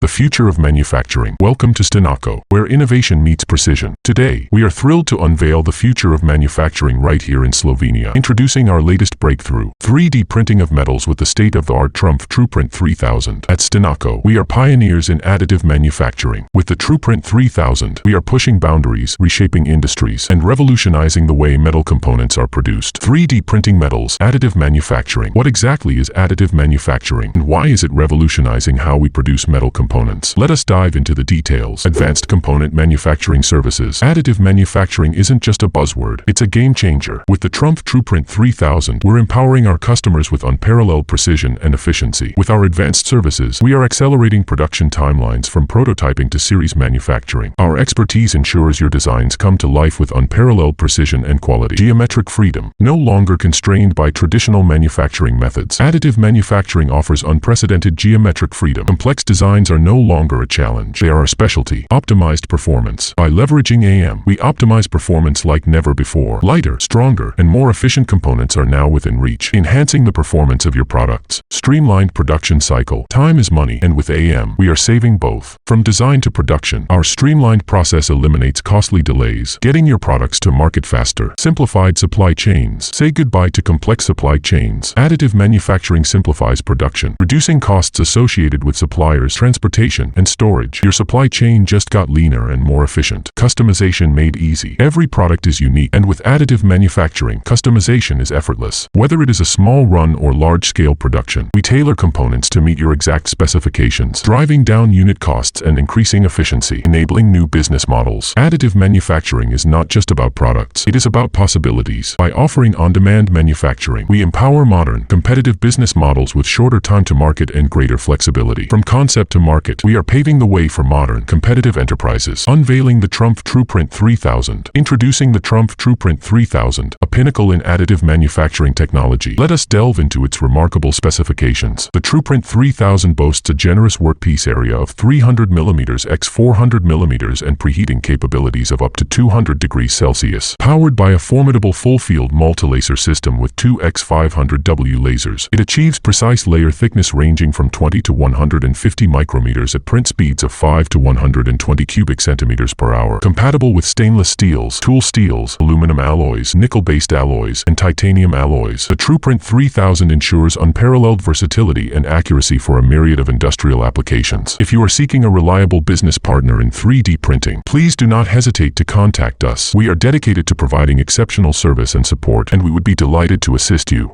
the future of manufacturing. Welcome to Stinako, where innovation meets precision. Today, we are thrilled to unveil the future of manufacturing right here in Slovenia. Introducing our latest breakthrough, 3D printing of metals with the state-of-the-art Trumpf TruPrint 3000. At Stinako, we are pioneers in additive manufacturing. With the TruPrint 3000, we are pushing boundaries, reshaping industries, and revolutionizing the way metal components are produced. 3D printing metals, additive manufacturing. What exactly is additive manufacturing, and why is it revolutionizing how we produce metal components? Let us dive into the details. Advanced component manufacturing services. Additive manufacturing isn't just a buzzword, it's a game changer. With the Trumpf TruPrint 3000, we're empowering our customers with unparalleled precision and efficiency. With our advanced services, we are accelerating production timelines from prototyping to series manufacturing. Our expertise ensures your designs come to life with unparalleled precision and quality. Geometric freedom. No longer constrained by traditional manufacturing methods, additive manufacturing offers unprecedented geometric freedom. Complex designs are no longer a challenge, they are a specialty. Optimized performance. By leveraging AM, we optimize performance like never before. Lighter, stronger, and more efficient components are now within reach, enhancing the performance of your products. Streamlined production cycle. Time is money, and with AM, we are saving both. From design to production, our streamlined process eliminates costly delays, getting your products to market faster. Simplified supply chains. Say goodbye to complex supply chains. Additive manufacturing simplifies production, reducing costs associated with suppliers, transportation, and storage. Your supply chain just got leaner and more efficient. Customization made easy. Every product is unique, and with additive manufacturing, customization is effortless. Whether it is a small run or large-scale production, we tailor components to meet your exact specifications, driving down unit costs and increasing efficiency, enabling new business models. Additive manufacturing is not just about products, it is about possibilities. By offering on-demand manufacturing, we empower modern, competitive business models with shorter time to market and greater flexibility. From concept to market, we are paving the way for modern, competitive enterprises. Unveiling the Trumpf TruPrint 3000. Introducing the Trumpf TruPrint 3000, a pinnacle in additive manufacturing technology. Let us delve into its remarkable specifications. The TruPrint 3000 boasts a generous workpiece area of 300 mm x 400 mm and preheating capabilities of up to 200 degrees Celsius. Powered by a formidable full-field multi-laser system with 2x500W lasers, it achieves precise layer thickness ranging from 20 to 150 micrometers at print speeds of 5 to 120 cubic centimeters per hour. Compatible with stainless steels, tool steels, aluminum alloys, nickel-based alloys, and titanium alloys, the TruPrint 3000 ensures unparalleled versatility and accuracy for a myriad of industrial applications. If you are seeking a reliable business partner in 3D printing, please do not hesitate to contact us. We are dedicated to providing exceptional service and support, and we would be delighted to assist you.